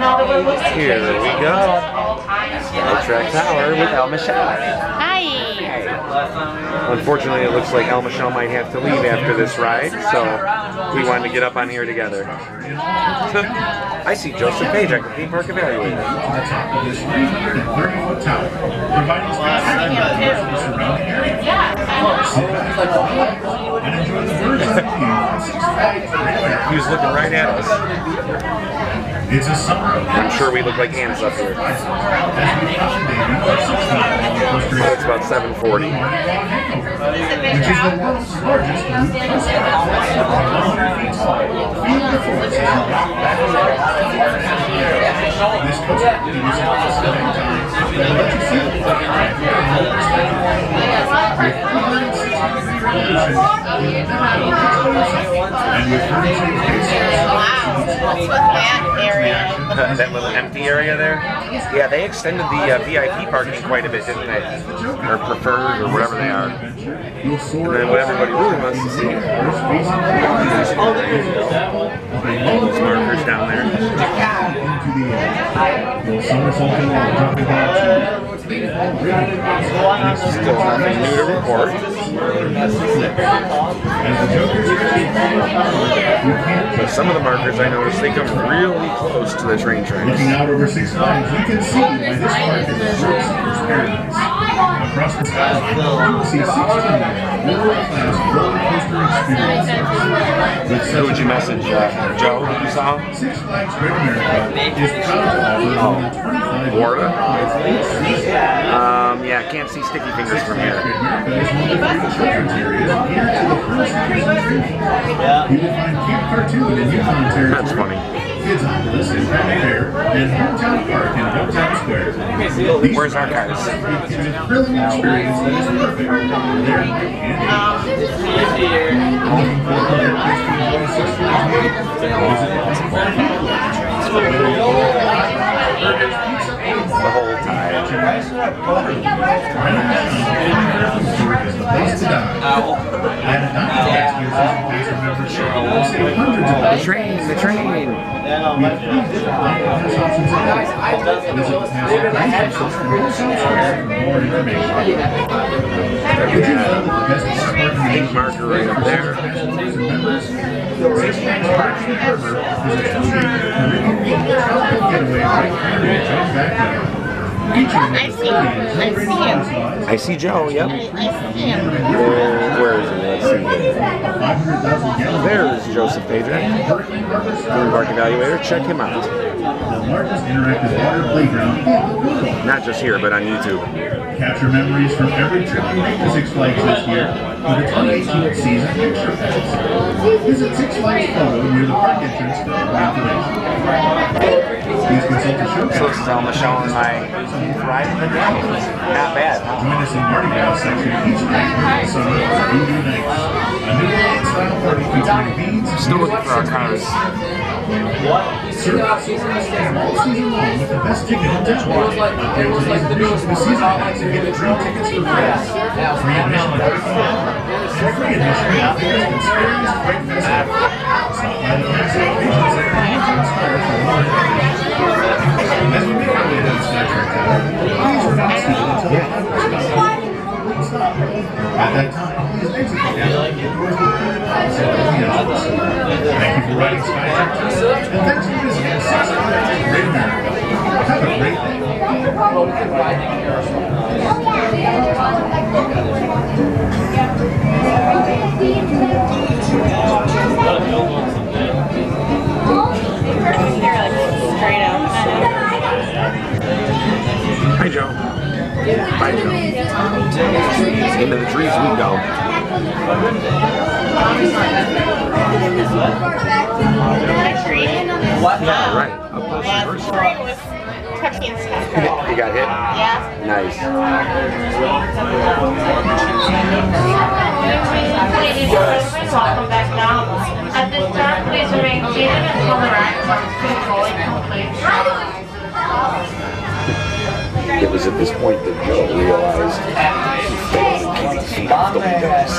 Here we go. Skytrack Tower with El Michelle. Hi. Unfortunately, it looks like El Michelle might have to leave after this ride, so we wanted to get up on here together. I see Joseph Page at the theme park evaluator. He was looking right at us. I'm sure we look like ants up here. It's about 7:40. Which is the world's largest loop coaster. This coaster is that little empty area there? Yeah, they extended the VIP parking quite a bit, didn't they? Or preferred, or whatever they are. And then what everybody really wants to see. Those markers down there. Still nothing new to report. But some of the markers I noticed, they come really close to the train tracks. Looking out over Six Flags, you can see why this park is a thrill seeker's paradise. Across the sky, you will see 16 world-class roller coaster experiences. Who would you message, Joe, that you saw? Six Flags Great America is proud to offer more than 25 Florida? Yeah, I can't see sticky fingers from here. You will find cute cartoon and Yukon territory. That's funny. Kids Oculus and Happy Fair and Hometown Park in Hometown Square. Where's our cars? It's a thrilling experience that is perfect for their The whole time. The train, the train. Big marker right up there. I see Joe, yep. Where is he? Let's see. There's Joseph Pedro, theme park evaluator. Check him out. Not just here, but on YouTube. Capture memories from every trip you make to Six Flags this year with the 2018 season picture pass. Visit Six Flags Photo near the park entrance for more information. Please consult the show. So this is El Michelle and my ride of the day. Not bad. Join us in Mardi Gras section each night during the summer for Voodoo Nights. A new style party featuring beads. Still looking for our cars. Serve all season long with the best ticket in town. Upgrade today's admission to the season pass and get the dream tickets for free. Free admission to free admission to the biggest and scariest Fright Festival. Stop by the Gas Station Center in Hometown Square for more information. As we make our way down Skytrack Tower, please remain seated until the final stop. At that time, please exit the doors with clear policy at the entrance. Thank you for riding Skytrack Tower, and thanks for visiting Six Flags Great America. Have a great day. Hi, Joe. Bye, Joe. Into the trees we go. Yeah, right. Up close and personal. You got hit? Yeah. Nice. Welcome back down. At this time, please remain seated until the ride starts controlling complete. It was at this point that Joe realized he failed in keeping feet off the windows.